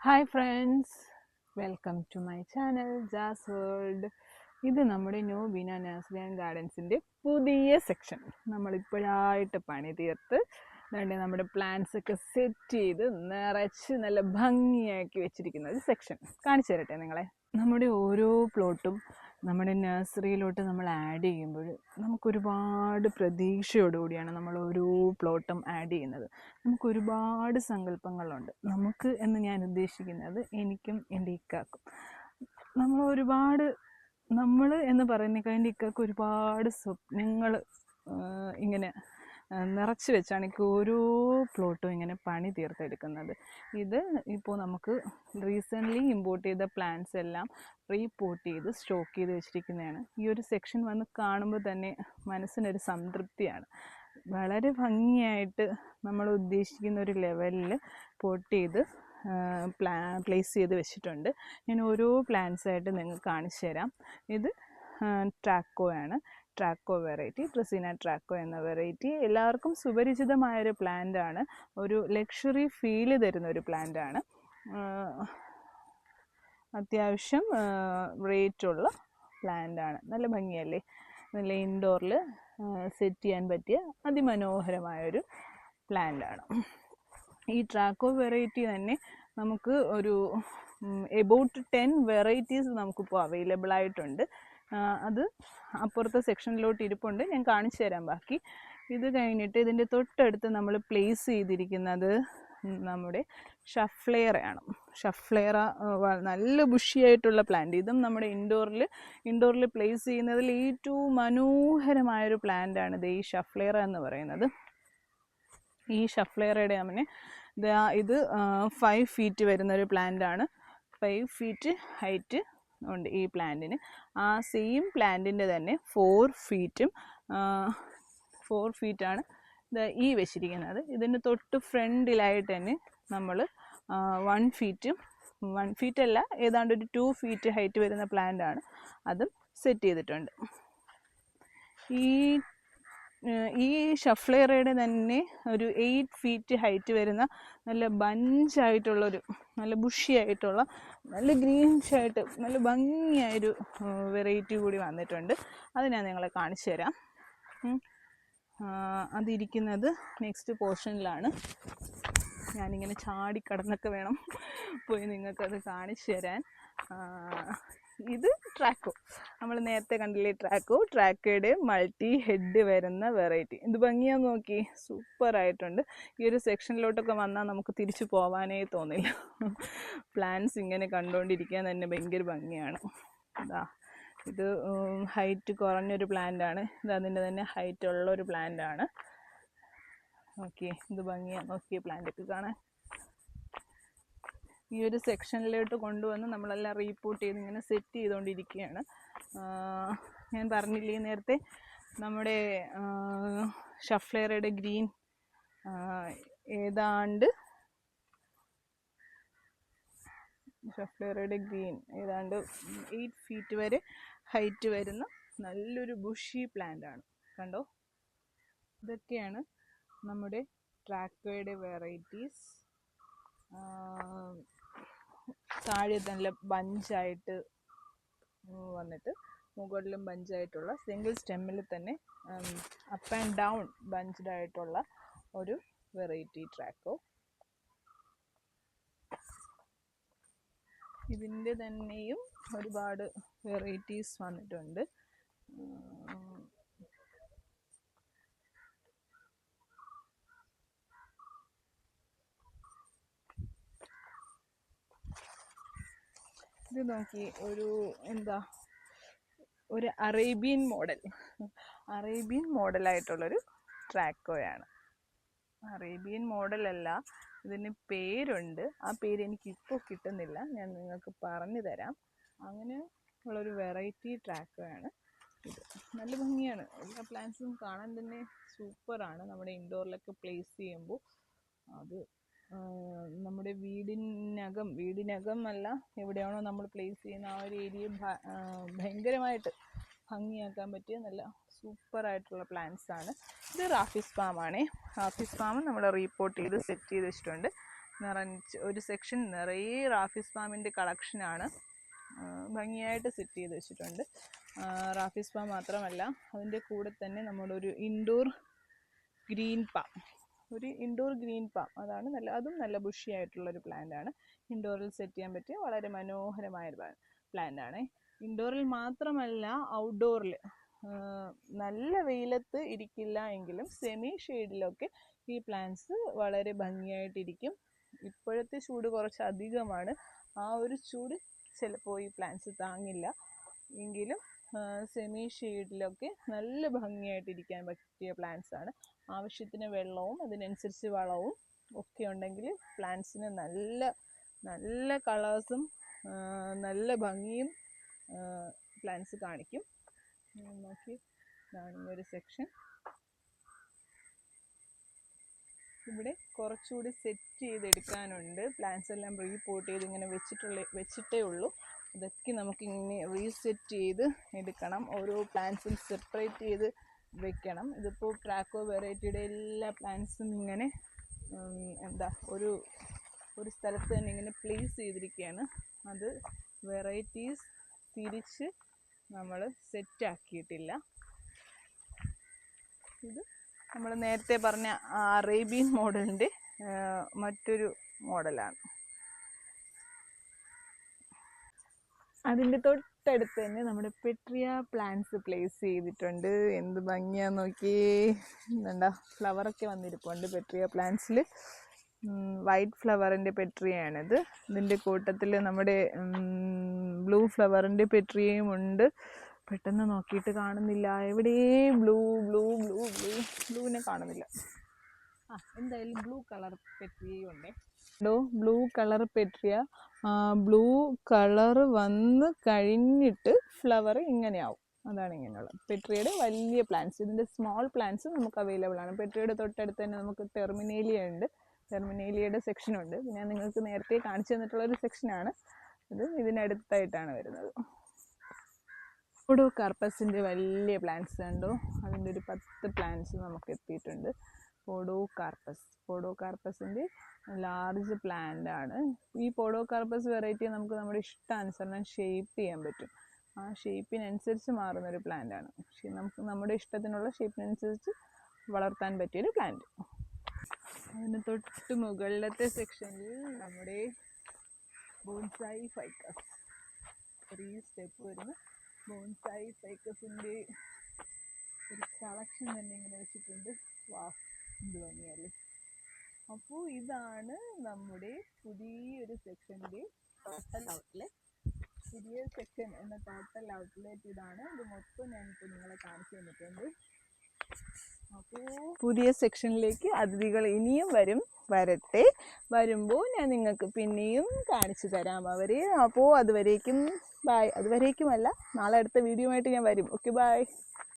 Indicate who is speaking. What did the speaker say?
Speaker 1: Hi friends, welcome to my channel jazz world. ഇത് നമ്മുടെ നോബീന nursery and ഗാർഡൻസിൻ്റെ പുതിയ section. നമ്മളിപ്പോഴായിട്ട് പണി തീർത്ത് വേണ്ടി നമ്മുടെ പ്ലാന്റ്സ് ഒക്കെ സെറ്റ് ചെയ്ത് നിറച്ച് നല്ല ഭംഗിയാക്കി വെച്ചിരിക്കുന്ന ഒരു സെക്ഷൻ കാണിച്ചു തരട്ടെ നിങ്ങളെ. നമ്മുടെ ഓരോ പ്ലോട്ടും നമ്മുടെ നഴ്സറിയിലോട്ട് നമ്മൾ ആഡ് ചെയ്യുമ്പോൾ നമുക്കൊരുപാട് പ്രതീക്ഷയോടുകൂടിയാണ് നമ്മൾ ഓരോ പ്ലോട്ടും ആഡ് ചെയ്യുന്നത്. നമുക്കൊരുപാട് സങ്കല്പങ്ങളുണ്ട്. നമുക്ക് എന്ന് ഞാൻ ഉദ്ദേശിക്കുന്നത് എനിക്കും എൻ്റെ ഇക്കാക്കും. നമ്മൾ എന്ന് പറയുന്നതിനേക്കാൾ എൻ്റെ ഇക്കാക്ക് ഒരുപാട് സ്വപ്നങ്ങൾ ഇങ്ങനെ നിറച്ച് വെച്ചാണ് എനിക്ക് ഓരോ പ്ലോട്ടും ഇങ്ങനെ പണി തീർത്തെടുക്കുന്നത്. ഇത് ഇപ്പോൾ നമുക്ക് റീസെൻ്റ്ലി ഇമ്പോർട്ട് ചെയ്ത പ്ലാന്റ്സ് എല്ലാം റീപോർട്ട് ചെയ്ത് സ്റ്റോക്ക് ചെയ്ത് വെച്ചിരിക്കുന്നതാണ്. ഈ ഒരു സെക്ഷൻ വന്ന് കാണുമ്പോൾ തന്നെ മനസ്സിനൊരു സംതൃപ്തിയാണ്. വളരെ ഭംഗിയായിട്ട് നമ്മൾ ഉദ്ദേശിക്കുന്ന ഒരു ലെവലിൽ പോട്ട് ചെയ്ത് പ്ലേസ് ചെയ്ത് വെച്ചിട്ടുണ്ട്. ഞാൻ ഓരോ പ്ലാന്റ്സായിട്ട് നിങ്ങൾക്ക് കാണിച്ചു തരാം. ഇത് ട്രാക്കോയാണ്, ട്രാക്കോ വെറൈറ്റി, ഡ്രസീന ട്രാക്കോ എന്ന വെറൈറ്റി. എല്ലാവർക്കും സുപരിചിതമായൊരു പ്ലാന്റാണ്. ഒരു ലക്ഷറി ഫീല് തരുന്ന ഒരു പ്ലാന്റാണ്. അത്യാവശ്യം റേറ്റുള്ള പ്ലാന്റാണ്. നല്ല ഭംഗിയല്ലേ, നല്ല ഇൻഡോറിൽ സെറ്റ് ചെയ്യാൻ പറ്റിയ അതിമനോഹരമായൊരു പ്ലാന്റാണ്. ഈ ട്രാക്കോ വെറൈറ്റി തന്നെ നമുക്ക് ഒരു എബൌട്ട് 10 വെറൈറ്റീസ് നമുക്കിപ്പോൾ അവൈലബിൾ ആയിട്ടുണ്ട്. അത് അപ്പുറത്തെ സെക്ഷനിലോട്ട് ഇരിപ്പുണ്ട്, ഞാൻ കാണിച്ചു തരാം ബാക്കി. ഇത് കഴിഞ്ഞിട്ട് ഇതിൻ്റെ തൊട്ടടുത്ത് നമ്മൾ പ്ലേസ് ചെയ്തിരിക്കുന്നത് നമ്മുടെ ഷഫ്ലേറയാണ്. ഷഫ്ലേറ നല്ല ബുഷിയായിട്ടുള്ള പ്ലാന്റ്. ഇതും നമ്മുടെ ഇൻഡോറിൽ പ്ലേസ് ചെയ്യുന്നതിൽ ഏറ്റവും മനോഹരമായൊരു പ്ലാന്റാണ് ഇത്, ഈ ഷഫ്ലേറ എന്ന് പറയുന്നത്. ഈ ഷഫ്ലേറയുടെ തന്നെ ഇത് 5 ഫീറ്റ് വരുന്നൊരു പ്ലാന്റാണ്. 5 ഫീറ്റ് ഹൈറ്റ് ഉണ്ട് ഈ പ്ലാന്റിന്. ആ സെയിം പ്ലാന്റിൻ്റെ തന്നെ 4 ഫീറ്റാണ് ഈ വെച്ചിരിക്കുന്നത്. ഇതിൻ്റെ തൊട്ട് ഫ്രണ്ടിലായിട്ട് തന്നെ നമ്മൾ 1 ഫീറ്റല്ല, ഏതാണ്ട് ഒരു 2 ഫീറ്റ് ഹൈറ്റ് വരുന്ന പ്ലാന്റാണ്, അതും സെറ്റ് ചെയ്തിട്ടുണ്ട്. ഈ ഷഫ്ലേറയുടെ തന്നെ ഒരു 8 ഫീറ്റ് ഹൈറ്റ് വരുന്ന നല്ല ബഞ്ചായിട്ടുള്ളൊരു നല്ല ബുഷിയായിട്ടുള്ള നല്ല ഗ്രീൻഷായിട്ട് നല്ല ഭംഗിയായൊരു വെറൈറ്റി കൂടി വന്നിട്ടുണ്ട്. അത് ഞാൻ നിങ്ങളെ കാണിച്ചു തരാം. അതിരിക്കുന്നത് നെക്സ്റ്റ് പോർഷനിലാണ്. ഞാനിങ്ങനെ ചാടിക്കടന്നൊക്കെ വേണം പോയി നിങ്ങൾക്കത് കാണിച്ചു തരാൻ. ഇത് ട്രാക്കോ, നമ്മൾ നേരത്തെ കണ്ടില്ലേ ട്രാക്കോയുടെ മൾട്ടി ഹെഡ് വരുന്ന വെറൈറ്റി. ഇത് ഭംഗിയാന്ന് നോക്കി, സൂപ്പറായിട്ടുണ്ട്. ഈ ഒരു സെക്ഷനിലോട്ടൊക്കെ വന്നാൽ നമുക്ക് തിരിച്ചു പോവാനേ തോന്നില്ല. പ്ലാന്റ്സ് ഇങ്ങനെ കണ്ടുകൊണ്ടിരിക്കാൻ തന്നെ ഭയങ്കര ഭംഗിയാണ്. ഇത് ഹൈറ്റ് കുറഞ്ഞൊരു പ്ലാന്റാണ്. ഇത് അതിൻ്റെ തന്നെ ഹൈറ്റ് ഉള്ളൊരു പ്ലാന്റാണ്. ഓക്കെ, ഇത് ഭംഗിയാണ് നോക്കിയ പ്ലാന്റൊക്കെ കാണാൻ. ഈ ഒരു സെക്ഷനിലോട്ട് കൊണ്ടുവന്ന് നമ്മളെല്ലാം റീപോർട്ട് ചെയ്ത് ഇങ്ങനെ സെറ്റ് ചെയ്തുകൊണ്ടിരിക്കുകയാണ്. ഞാൻ പറഞ്ഞില്ലേ നേരത്തെ, നമ്മുടെ ഷഫ്ലേറയുടെ ഗ്രീൻ ഏതാണ്ട് 8 ഫീറ്റ് വരെ ഹൈറ്റ് വരുന്ന നല്ലൊരു ബുഷി പ്ലാന്റ് ആണ്. കണ്ടോ, ഇതൊക്കെയാണ് നമ്മുടെ ട്രാക്കോയുടെ വെറൈറ്റീസ്. താഴെ നല്ല ബഞ്ചായിട്ട് വന്നിട്ട് മുകളിലും ബഞ്ചായിട്ടുള്ള സിംഗിൾ സ്റ്റെമ്മിൽ തന്നെ അപ്പ് ആൻഡ് ഡൗൺ ബഞ്ച്ഡ് ആയിട്ടുള്ള ഒരു വെറൈറ്റി ട്രാക്കോ. ഇതിൻ്റെ തന്നെയും ഒരുപാട് വെറൈറ്റീസ് വന്നിട്ടുണ്ട്. ഇത് നോക്കി, ഒരു അറേബ്യൻ മോഡലായിട്ടുള്ളൊരു ട്രാക്കോയാണ്. അറേബ്യൻ മോഡലല്ല, ഇതിന് പേരുണ്ട്. ആ പേര് എനിക്കിപ്പോൾ കിട്ടുന്നില്ല, ഞാൻ നിങ്ങൾക്ക് പറഞ്ഞു തരാം. അങ്ങനെ ഉള്ളൊരു വെറൈറ്റി ട്രാക്കോയാണ് ഇത്. നല്ല ഭംഗിയാണ്. എല്ലാ പ്ലാന്റ്സും കാണാൻ തന്നെ സൂപ്പറാണ്. നമ്മുടെ ഇൻഡോറിലൊക്കെ പ്ലേസ് ചെയ്യുമ്പോൾ അത് നമ്മുടെ വീടിനകം അല്ല, എവിടെയാണോ നമ്മൾ പ്ലേസ് ചെയ്യുന്ന ആ ഒരു ഏരിയ ഭയങ്കരമായിട്ട് ഭംഗിയാക്കാൻ പറ്റിയ നല്ല സൂപ്പറായിട്ടുള്ള പ്ലാന്റ്സ് ആണ്. ഇത് റാഫിസ് പാമാണ്. റാഫിസ് പാം നമ്മൾ റീപോർട്ട് ചെയ്ത് സെറ്റ് ചെയ്ത് വെച്ചിട്ടുണ്ട്. നിറഞ്ഞ് ഒരു സെക്ഷൻ നിറയെ റാഫിസ് പാമിൻ്റെ കളക്ഷനാണ്. ഭംഗിയായിട്ട് സെറ്റ് ചെയ്ത് വെച്ചിട്ടുണ്ട്. റാഫിസ് പാം മാത്രമല്ല, അതിൻ്റെ കൂടെ തന്നെ നമ്മളൊരു ഇൻഡോർ ഗ്രീൻ പാം, അതാണ് അതും നല്ല ബുഷി ആയിട്ടുള്ളൊരു പ്ലാന്റാണ്. ഇൻഡോറിൽ സെറ്റ് ചെയ്യാൻ പറ്റിയ വളരെ മനോഹരമായൊരു പ്ലാന്റാണ്. ഇൻഡോറിൽ മാത്രമല്ല, ഔട്ട്ഡോറിൽ നല്ല വെയിലത്ത് ഇരിക്കില്ല എങ്കിലും സെമി ഷെയ്ഡിലൊക്കെ ഈ പ്ലാന്റ്സ് വളരെ ഭംഗിയായിട്ടിരിക്കും. ഇപ്പോഴത്തെ ചൂട് കുറച്ച് അധികമാണ്. ആ ഒരു ചൂട് ചിലപ്പോൾ ഈ പ്ലാന്റ്സ് താങ്ങില്ല. എങ്കിലും സെമി ഷെയ്ഡിലൊക്കെ നല്ല ഭംഗിയായിട്ടിരിക്കാൻ പറ്റിയ പ്ലാന്റ്സ് ആണ്. ആവശ്യത്തിന് വെള്ളവും അതിനനുസരിച്ച് വളവും ഒക്കെ ഉണ്ടെങ്കിൽ പ്ലാന്റ്സിന് നല്ല നല്ല കളേഴ്സും നല്ല ഭംഗിയും പ്ലാന്റ്സ് കാണിക്കും. നോക്കി, ഇതാണ് ഈ ഒരു സെക്ഷൻ. ഇവിടെ കുറച്ചുകൂടി സെറ്റ് ചെയ്തെടുക്കാനുണ്ട്. പ്ലാന്റ്സ് എല്ലാം റീപോർട്ട് ചെയ്ത് ഇങ്ങനെ വെച്ചിട്ടേ ഉള്ളൂ. ഇതൊക്കെ നമുക്കിങ്ങനെ റീസെറ്റ് ചെയ്ത് എടുക്കണം. ഓരോ പ്ലാന്റ്സും സെപ്പറേറ്റ് ചെയ്ത് വെക്കണം. ഇതിപ്പോൾ ട്രാക്കോ വെറൈറ്റിയുടെ എല്ലാ പ്ലാന്റ്സും ഇങ്ങനെ ഒരു സ്ഥലത്ത് തന്നെ ഇങ്ങനെ പ്ലേസ് ചെയ്തിരിക്കുകയാണ്. അത് വെറൈറ്റീസ് തിരിച്ച് നമ്മൾ സെറ്റാക്കിയിട്ടില്ല. ഇത് നമ്മൾ നേരത്തെ പറഞ്ഞ അറേബ്യൻ മോഡലിൻ്റെ മറ്റൊരു മോഡലാണ്. അതിൻ്റെ തൊട്ടടുത്ത് തന്നെ നമ്മുടെ പെട്രിയ പ്ലാന്റ്സ് പ്ലേസ് ചെയ്തിട്ടുണ്ട്. എന്ത് ഭംഗിയാന്ന് നോക്കിയേ. എന്താ ഫ്ലവറൊക്കെ വന്നിരിപ്പുണ്ട് പെട്രിയ പ്ലാന്റ്സിൽ. വൈറ്റ് ഫ്ലവറിൻ്റെ പെട്രിയാണിത്. ഇതിൻ്റെ കൂട്ടത്തിൽ നമ്മുടെ ബ്ലൂ ഫ്ലവറിൻ്റെ പെട്രിയയും ഉണ്ട്. പെട്ടെന്ന് നോക്കിയിട്ട് കാണുന്നില്ല. എവിടെ ബ്ലൂവിനെ കാണുന്നില്ല. എന്തായാലും ബ്ലൂ കളർ പെട്രിയയും ഉണ്ടേ. Blue colour Petrea. Blue colour വന്ന് കഴിഞ്ഞിട്ട് ഫ്ലവർ ഇങ്ങനെയാവും. അതാണ് ഇങ്ങനെയുള്ള പെട്രിയയുടെ വലിയ പ്ലാന്റ്സ്. ഇതിൻ്റെ സ്മോൾ പ്ലാന്റ്സ് നമുക്ക് അവൈലബിൾ ആണ്. പെട്രിയയുടെ തൊട്ടടുത്ത് തന്നെ നമുക്ക് ടെർമിനേലിയ ഉണ്ട്. ടെർമിനേലിയയുടെ സെക്ഷനുണ്ട്. പിന്നെ ഞാൻ നിങ്ങൾക്ക് നേരത്തെ കാണിച്ചു തന്നിട്ടുള്ളൊരു സെക്ഷനാണ് ഇത്. ഇതിനടുത്തായിട്ടാണ് വരുന്നത്. പോഡോകാർപ്പസിൻ്റെ വലിയ പ്ലാന്റ്സ് കണ്ടോ. അതിൻ്റെ ഒരു 10 പ്ലാന്റ്സ് നമുക്ക് എത്തിയിട്ടുണ്ട്. പോഡോകാർപ്പസിൻ്റെ ലാർജ് പ്ലാന്റ് ആണ്. ഈ പോഡോകാർപ്പസ് വെറൈറ്റി നമുക്ക് നമ്മുടെ ഇഷ്ടാനുസരണം ഷേപ്പ് ചെയ്യാൻ പറ്റും. ആ ഷേപ്പിനനുസരിച്ച് മാറുന്നൊരു പ്ലാന്റ് ആണ്. പക്ഷേ നമുക്ക് നമ്മുടെ ഇഷ്ടത്തിനുള്ള ഷേപ്പിനനുസരിച്ച് വളർത്താൻ പറ്റിയൊരു പ്ലാന്റ്. അതിന് തൊട്ട് മുകളിലത്തെ സെക്ഷനിൽ നമ്മുടെ ബോൺസായി ഫൈക്കസ്, 3 സ്റ്റെപ്പ് വരുന്ന ബോൺസായി ഫൈക്കസിൻ്റെ ഒരു കളക്ഷൻ തന്നെ ഇങ്ങനെ വെച്ചിട്ടുണ്ട്. എന്ത് ഭംഗിയല്ലേ. അപ്പോൾ ഇതാണ് നമ്മുടെ പുതിയൊരു സെക്ഷൻ്റെ ടോട്ടൽ ഔട്ട്ലെറ്റ്. പുതിയ സെക്ഷൻ എന്ന ടോട്ടൽ ഔട്ട്ലെറ്റ് ഇതാണ്. ഇത് മൊത്തം ഞാനിപ്പോൾ നിങ്ങളെ കാണിച്ചു തന്നിട്ടുണ്ട്. അപ്പോൾ പുതിയ സെക്ഷനിലേക്ക് അതിഥികൾ ഇനിയും വരുമ്പോൾ ഞാൻ നിങ്ങൾക്ക് പിന്നെയും കാണിച്ചു തരാം അവരെ. അപ്പോൾ അതുവരേക്കും ബായ്. അതുവരേക്കുമല്ല, നാളെ അടുത്ത വീഡിയോ ആയിട്ട് ഞാൻ വരും. Okay, bye.